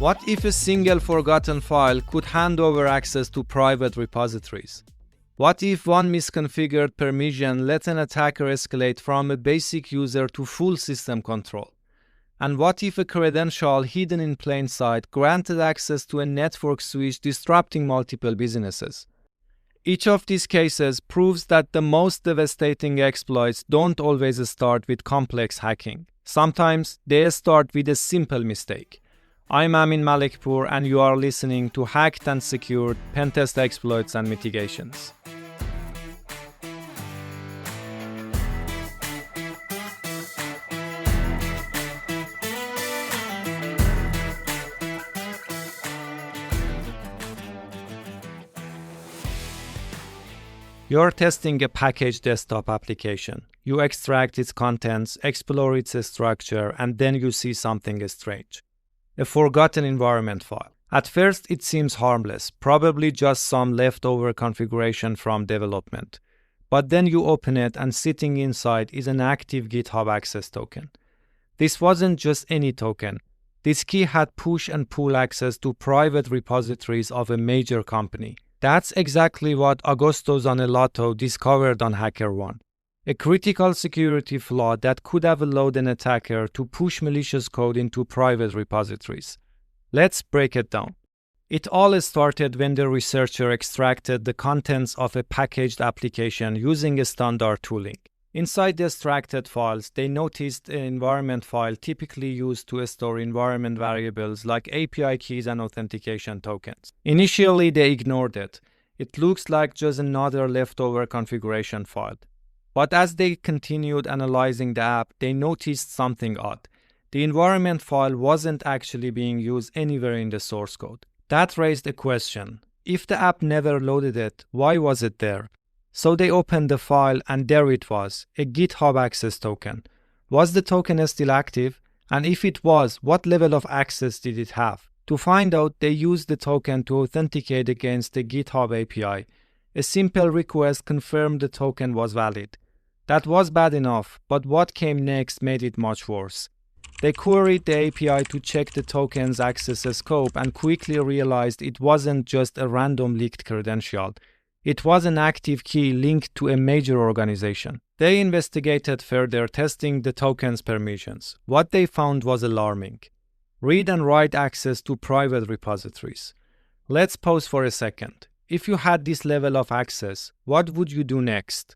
What if a single forgotten file could hand over access to private repositories? What if one misconfigured permission let an attacker escalate from a basic user to full system control? And what if a credential hidden in plain sight granted access to a network switch disrupting multiple businesses? Each of these cases proves that the most devastating exploits don't always start with complex hacking. Sometimes they start with a simple mistake. I'm Amin Malikpour, and you are listening to Hacked and Secured Pentest Exploits and Mitigations. You're testing a packaged desktop application. You extract its contents, explore its structure, and then you see something strange. A forgotten environment file. At first, it seems harmless, probably just some leftover configuration from development. But then you open it, and sitting inside is an active GitHub access token. This wasn't just any token. This key had push and pull access to private repositories of a major company. That's exactly what Augusto Zanelato discovered on HackerOne. A critical security flaw that could have allowed an attacker to push malicious code into private repositories. Let's break it down. It all started when the researcher extracted the contents of a packaged application using a standard tooling. Inside the extracted files, they noticed an environment file typically used to store environment variables like API keys and authentication tokens. Initially, they ignored it. It looks like just another leftover configuration file. But as they continued analyzing the app, they noticed something odd. The environment file wasn't actually being used anywhere in the source code. That raised a question. If the app never loaded it, why was it there? So they opened the file, and there it was, a GitHub access token. Was the token still active? And if it was, what level of access did it have? To find out, they used the token to authenticate against the GitHub API. A simple request confirmed the token was valid. That was bad enough, but what came next made it much worse. They queried the API to check the token's access scope and quickly realized it wasn't just a random leaked credential. It was an active key linked to a major organization. They investigated further, testing the token's permissions. What they found was alarming. Read and write access to private repositories. Let's pause for a second. If you had this level of access, what would you do next?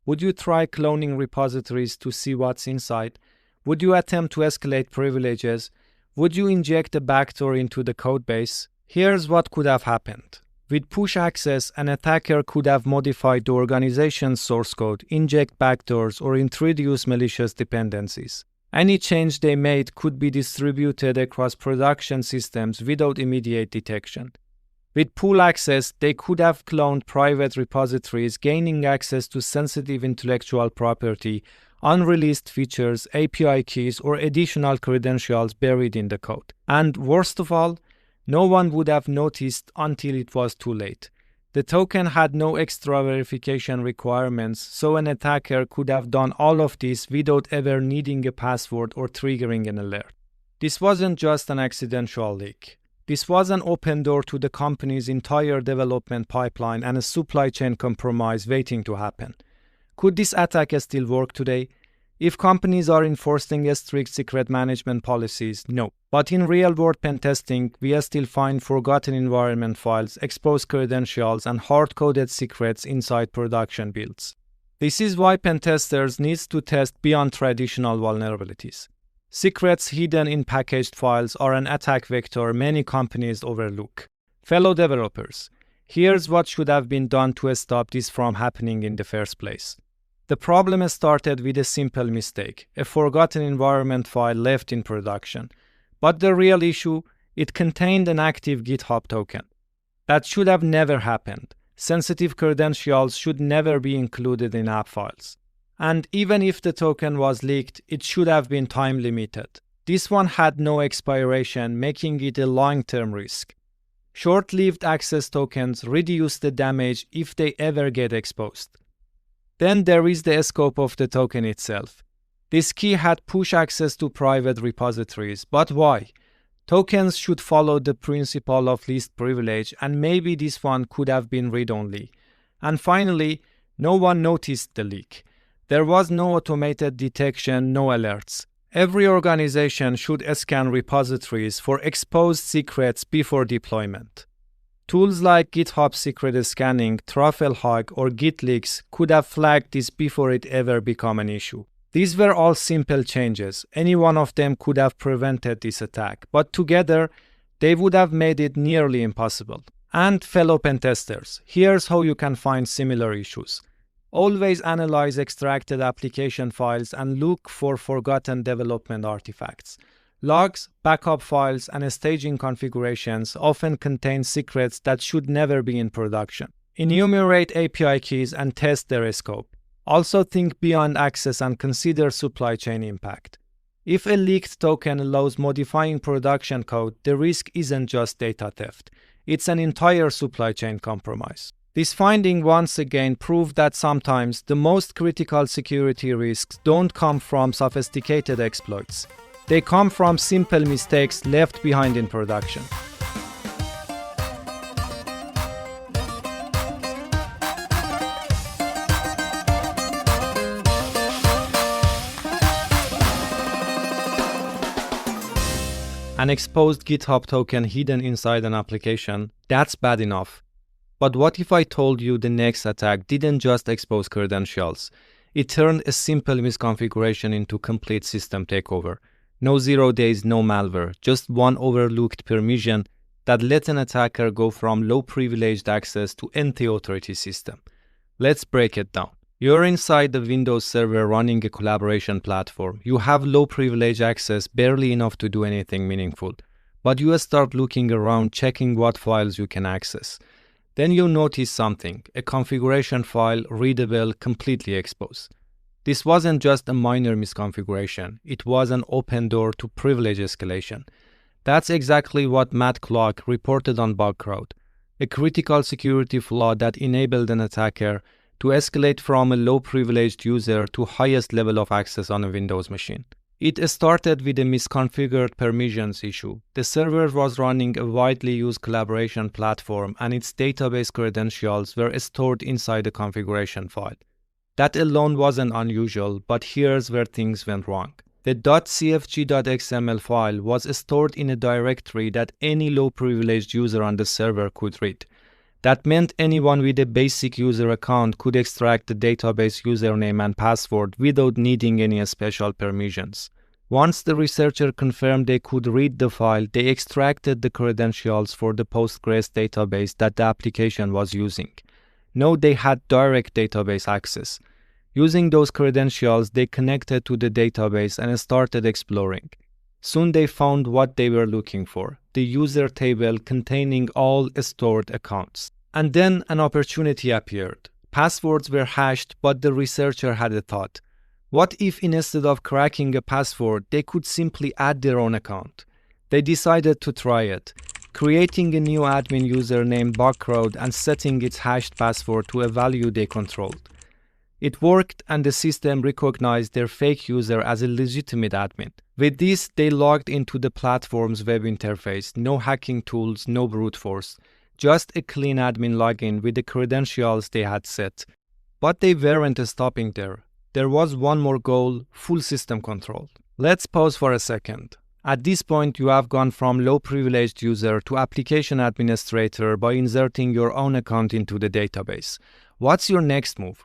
Would you try cloning repositories to see what's inside? Would you attempt to escalate privileges? Would you inject a backdoor into the codebase? Here's what could have happened. With push access, an attacker could have modified the organization's source code, inject backdoors, or introduce malicious dependencies. Any change they made could be distributed across production systems without immediate detection. With pull access, they could have cloned private repositories, gaining access to sensitive intellectual property, unreleased features, API keys, or additional credentials buried in the code. And worst of all, no one would have noticed until it was too late. The token had no extra verification requirements, so an attacker could have done all of this without ever needing a password or triggering an alert. This wasn't just an accidental leak. This was an open door to the company's entire development pipeline and a supply chain compromise waiting to happen. Could this attack still work today? If companies are enforcing strict secret management policies, no. But in real-world pen testing, we still find forgotten environment files, exposed credentials, and hard-coded secrets inside production builds. This is why pen testers need to test beyond traditional vulnerabilities. Secrets hidden in packaged files are an attack vector many companies overlook. Fellow developers, here's what should have been done to stop this from happening in the first place. The problem started with a simple mistake, a forgotten environment file left in production. But the real issue, it contained an active GitHub token. That should have never happened. Sensitive credentials should never be included in app files. And even if the token was leaked, it should have been time limited. This one had no expiration, making it a long-term risk. Short-lived access tokens reduce the damage if they ever get exposed. Then there is the scope of the token itself. This key had push access to private repositories, but why? Tokens should follow the principle of least privilege, and maybe this one could have been read-only. And finally, no one noticed the leak. There was no automated detection, no alerts. Every organization should scan repositories for exposed secrets before deployment. Tools like GitHub secret scanning, TruffleHog, or GitLeaks could have flagged this before it ever became an issue. These were all simple changes. Any one of them could have prevented this attack, but together, they would have made it nearly impossible. And fellow pentesters, here's how you can find similar issues. Always analyze extracted application files and look for forgotten development artifacts. Logs, backup files, and staging configurations often contain secrets that should never be in production. Enumerate API keys and test their scope. Also think beyond access and consider supply chain impact. If a leaked token allows modifying production code, the risk isn't just data theft. It's an entire supply chain compromise. This finding once again proved that sometimes the most critical security risks don't come from sophisticated exploits. They come from simple mistakes left behind in production. An exposed GitHub token hidden inside an application, that's bad enough. But what if I told you the next attack didn't just expose credentials? It turned a simple misconfiguration into complete system takeover. No 0 days, no malware, just one overlooked permission that let an attacker go from low-privileged access to anti-authority system. Let's break it down. You're inside the Windows server running a collaboration platform. You have low-privilege access, barely enough to do anything meaningful. But you start looking around, checking what files you can access. Then you notice something, a configuration file, readable, completely exposed. This wasn't just a minor misconfiguration, it was an open door to privilege escalation. That's exactly what Matt Clark reported on BugCrowd, a critical security flaw that enabled an attacker to escalate from a low-privileged user to highest level of access on a Windows machine. It started with a misconfigured permissions issue. The server was running a widely used collaboration platform and its database credentials were stored inside the configuration file. That alone wasn't unusual, but here's where things went wrong. The .cfg.xml file was stored in a directory that any low-privileged user on the server could read. That meant anyone with a basic user account could extract the database username and password without needing any special permissions. Once the researcher confirmed they could read the file, they extracted the credentials for the Postgres database that the application was using. Now they had direct database access. Using those credentials, they connected to the database and started exploring. Soon they found what they were looking for, the user table containing all stored accounts. And then an opportunity appeared. Passwords were hashed, but the researcher had a thought. What if instead of cracking a password, they could simply add their own account? They decided to try it, creating a new admin user named BugCrowd and setting its hashed password to a value they controlled. It worked, and the system recognized their fake user as a legitimate admin. With this, they logged into the platform's web interface. No hacking tools, no brute force. Just a clean admin login with the credentials they had set. But they weren't stopping there. There was one more goal: full system control. Let's pause for a second. At this point, you have gone from low-privileged user to application administrator by inserting your own account into the database. What's your next move?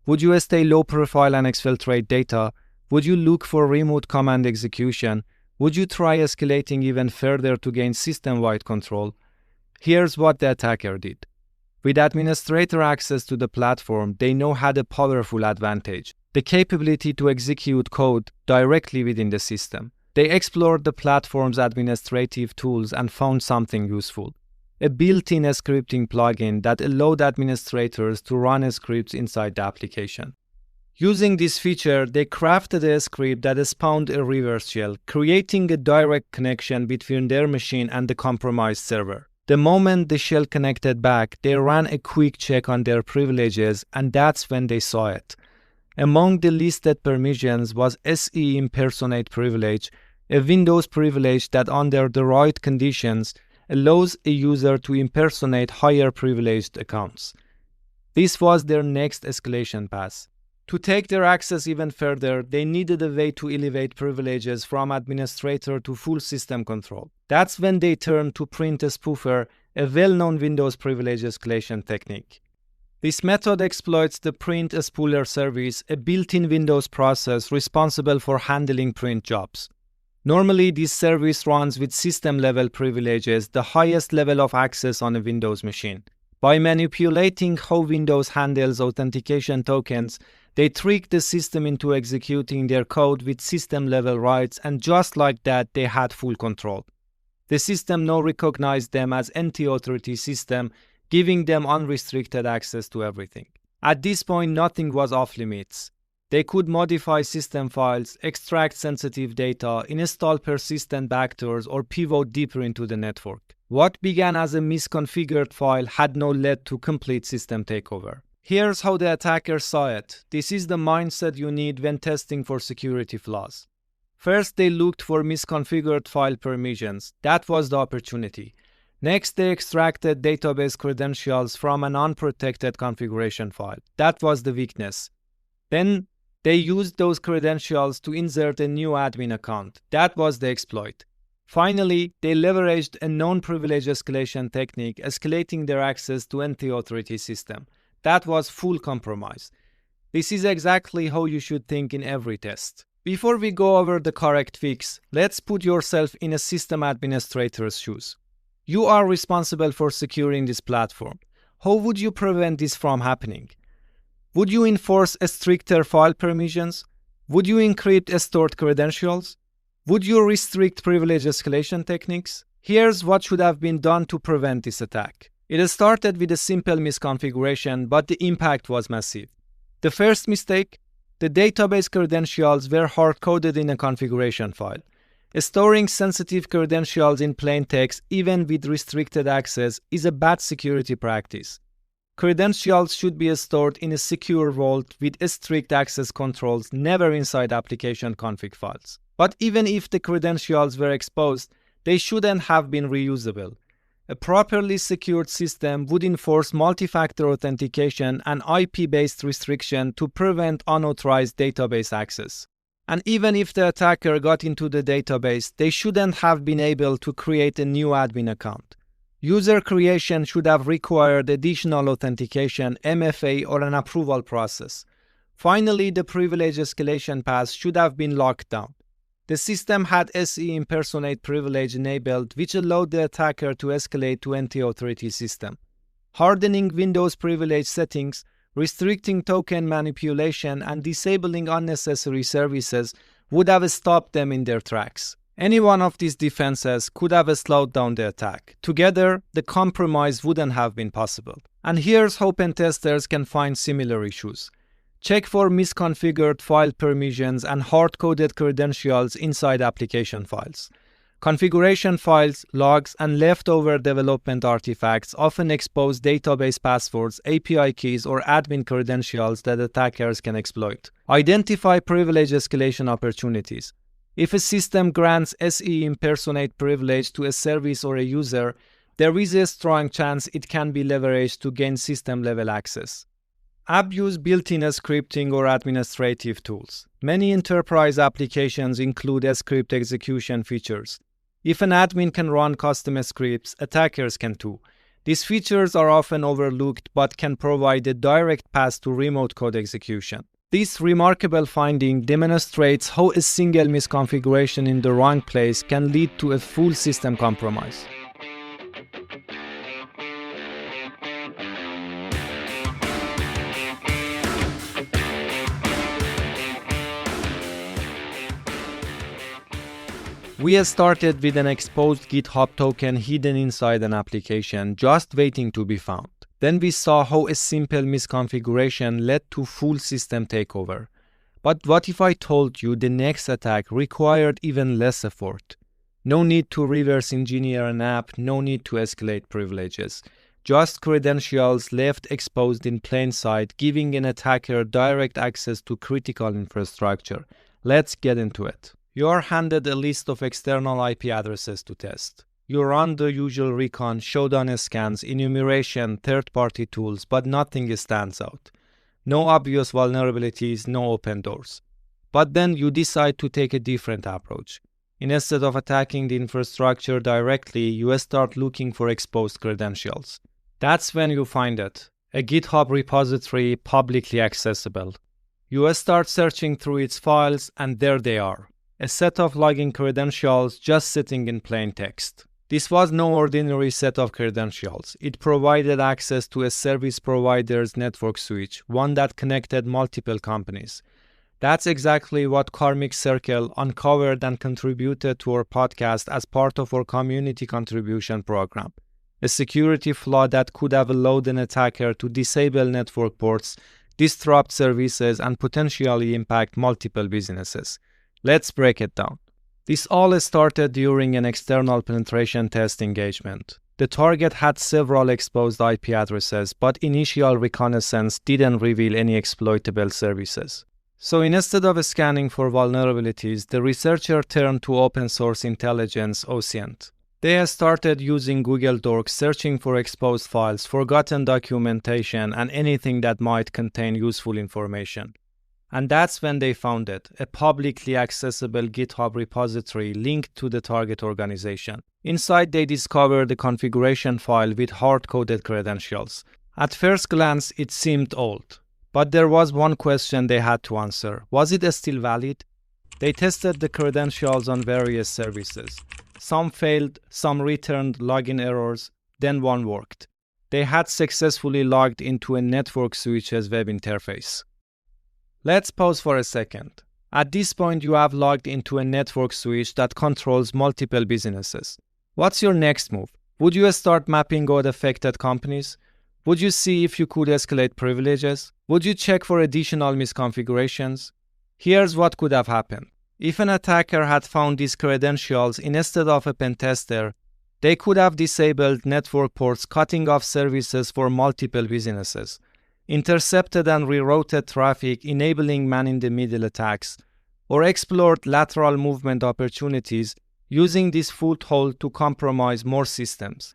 Would you stay low profile and exfiltrate data? Would you look for remote command execution? Would you try escalating even further to gain system-wide control? Here's what the attacker did. With administrator access to the platform, they now had a powerful advantage: the capability to execute code directly within the system. They explored the platform's administrative tools and found something useful: a built-in scripting plugin that allowed administrators to run scripts inside the application. Using this feature, they crafted a script that spawned a reverse shell, creating a direct connection between their machine and the compromised server. The moment the shell connected back, they ran a quick check on their privileges, and that's when they saw it. Among the listed permissions was SE impersonate privilege, a Windows privilege that under the right conditions allows a user to impersonate higher privileged accounts. This was their next escalation path. To take their access even further, they needed a way to elevate privileges from administrator to full system control. That's when they turned to Print-a-Spoofer, a well-known Windows privilege escalation technique. This method exploits the Print-a-Spooler service, a built-in Windows process responsible for handling print jobs. Normally, this service runs with system-level privileges, the highest level of access on a Windows machine. By manipulating how Windows handles authentication tokens, they trick the system into executing their code with system-level rights, and just like that, they had full control. The system now recognized them as anti-authority system, giving them unrestricted access to everything. At this point, nothing was off limits. They could modify system files, extract sensitive data, install persistent backdoors, or pivot deeper into the network. What began as a misconfigured file had now led to complete system takeover. Here's how the attacker saw it. This is the mindset you need when testing for security flaws. First, they looked for misconfigured file permissions. That was the opportunity. Next, they extracted database credentials from an unprotected configuration file. That was the weakness. Then, they used those credentials to insert a new admin account. That was the exploit. Finally, they leveraged a non-privilege escalation technique, escalating their access to anti-authority system. That was full compromise. This is exactly how you should think in every test. Before we go over the correct fix, let's put yourself in a system administrator's shoes. You are responsible for securing this platform. How would you prevent this from happening? Would you enforce a stricter file permissions? Would you encrypt stored credentials? Would you restrict privilege escalation techniques? Here's what should have been done to prevent this attack. It started with a simple misconfiguration, but the impact was massive. The first mistake: the database credentials were hard-coded in a configuration file. Storing sensitive credentials in plain text, even with restricted access, is a bad security practice. Credentials should be stored in a secure vault with strict access controls, never inside application config files. But even if the credentials were exposed, they shouldn't have been reusable. A properly secured system would enforce multi-factor authentication and IP-based restriction to prevent unauthorized database access. And even if the attacker got into the database, they shouldn't have been able to create a new admin account. User creation should have required additional authentication, MFA, or an approval process. Finally, the privilege escalation path should have been locked down. The system had SE impersonate privilege enabled, which allowed the attacker to escalate to anti-authority system. Hardening Windows privilege settings, restricting token manipulation, and disabling unnecessary services would have stopped them in their tracks. Any one of these defenses could have slowed down the attack. Together, the compromise wouldn't have been possible. And here's how pentesters can find similar issues. Check for misconfigured file permissions and hard-coded credentials inside application files. Configuration files, logs, and leftover development artifacts often expose database passwords, API keys, or admin credentials that attackers can exploit. Identify privilege escalation opportunities. If a system grants SE impersonate privilege to a service or a user, there is a strong chance it can be leveraged to gain system-level access. Abuse built-in scripting or administrative tools. Many enterprise applications include script execution features. If an admin can run custom scripts, attackers can too. These features are often overlooked but can provide a direct path to remote code execution. This remarkable finding demonstrates how a single misconfiguration in the wrong place can lead to a full system compromise. We started with an exposed GitHub token hidden inside an application, just waiting to be found. Then we saw how a simple misconfiguration led to full system takeover. But what if I told you the next attack required even less effort? No need to reverse engineer an app, no need to escalate privileges. Just credentials left exposed in plain sight, giving an attacker direct access to critical infrastructure. Let's get into it. You are handed a list of external IP addresses to test. You run the usual recon, showdown scans, enumeration, third-party tools, but nothing stands out. No obvious vulnerabilities, no open doors. But then you decide to take a different approach. Instead of attacking the infrastructure directly, you start looking for exposed credentials. That's when you find it. A GitHub repository publicly accessible. You start searching through its files, and there they are. A set of login credentials just sitting in plain text. This was no ordinary set of credentials. It provided access to a service provider's network switch, one that connected multiple companies. That's exactly what Karmic Circle uncovered and contributed to our podcast as part of our community contribution program. A security flaw that could have allowed an attacker to disable network ports, disrupt services, and potentially impact multiple businesses. Let's break it down. This all started during an external penetration test engagement. The target had several exposed IP addresses, but initial reconnaissance didn't reveal any exploitable services. So instead of scanning for vulnerabilities, the researcher turned to open source intelligence OSINT. They started using Google Docs, searching for exposed files, forgotten documentation, and anything that might contain useful information. And that's when they found it, a publicly accessible GitHub repository linked to the target organization. Inside, they discovered a configuration file with hard-coded credentials. At first glance, it seemed old. But there was one question they had to answer. Was it still valid? They tested the credentials on various services. Some failed, some returned login errors, then one worked. They had successfully logged into a network switch's web interface. Let's pause for a second. At this point, you have logged into a network switch that controls multiple businesses. What's your next move? Would you start mapping out affected companies? Would you see if you could escalate privileges? Would you check for additional misconfigurations? Here's what could have happened. If an attacker had found these credentials instead of a pentester, they could have disabled network ports, cutting off services for multiple businesses, intercepted and rerouted traffic, enabling man-in-the-middle attacks, or explored lateral movement opportunities, using this foothold to compromise more systems.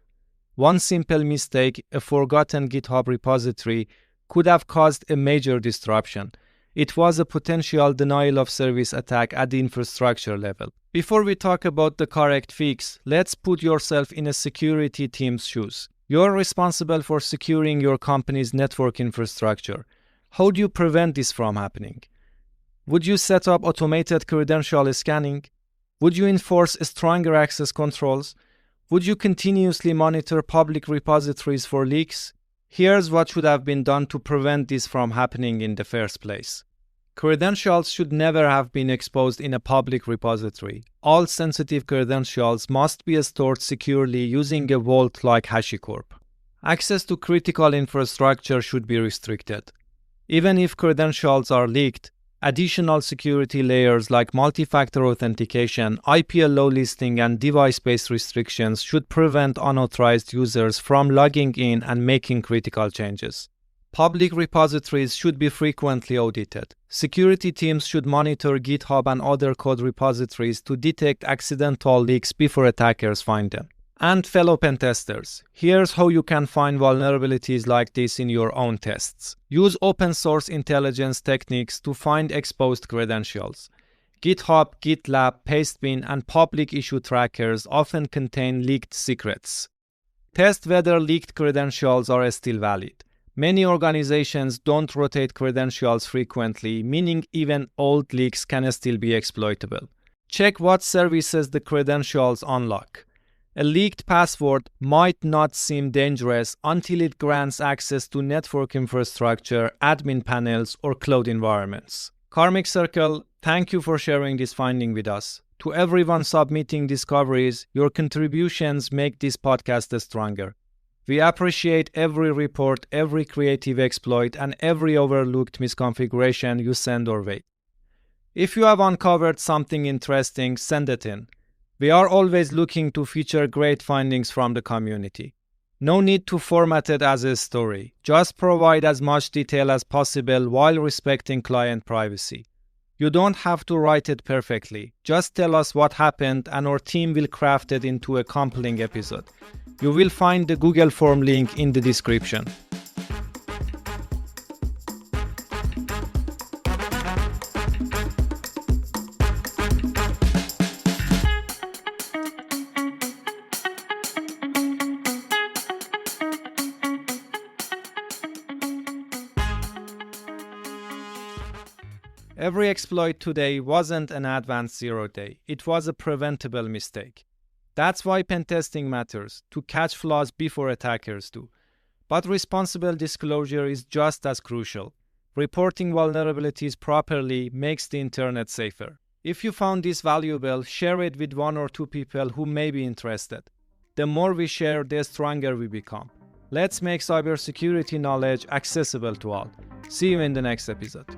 One simple mistake, a forgotten GitHub repository, could have caused a major disruption. It was a potential denial of service attack at the infrastructure level. Before we talk about the correct fix, let's put yourself in a security team's shoes. You're responsible for securing your company's network infrastructure. How do you prevent this from happening? Would you set up automated credential scanning? Would you enforce stronger access controls? Would you continuously monitor public repositories for leaks? Here's what should have been done to prevent this from happening in the first place. Credentials should never have been exposed in a public repository. All sensitive credentials must be stored securely using a vault like HashiCorp. Access to critical infrastructure should be restricted. Even if credentials are leaked, additional security layers like multi-factor authentication, IPLO listing, and device-based restrictions should prevent unauthorized users from logging in and making critical changes. Public repositories should be frequently audited. Security teams should monitor GitHub and other code repositories to detect accidental leaks before attackers find them. And fellow pentesters, here's how you can find vulnerabilities like this in your own tests. Use open source intelligence techniques to find exposed credentials. GitHub, GitLab, Pastebin, and public issue trackers often contain leaked secrets. Test whether leaked credentials are still valid. Many organizations don't rotate credentials frequently, meaning even old leaks can still be exploitable. Check what services the credentials unlock. A leaked password might not seem dangerous until it grants access to network infrastructure, admin panels, or cloud environments. Karmic Circle, thank you for sharing this finding with us. To everyone submitting discoveries, your contributions make this podcast stronger. We appreciate every report, every creative exploit, and every overlooked misconfiguration you send our way. If you have uncovered something interesting, send it in. We are always looking to feature great findings from the community. No need to format it as a story. Just provide as much detail as possible while respecting client privacy. You don't have to write it perfectly. Just tell us what happened and our team will craft it into a compelling episode. You will find the Google form link in the description. Every exploit today wasn't an advanced zero-day. It was a preventable mistake. That's why pen testing matters, to catch flaws before attackers do. But responsible disclosure is just as crucial. Reporting vulnerabilities properly makes the internet safer. If you found this valuable, share it with 1 or 2 people who may be interested. The more we share, the stronger we become. Let's make cybersecurity knowledge accessible to all. See you in the next episode.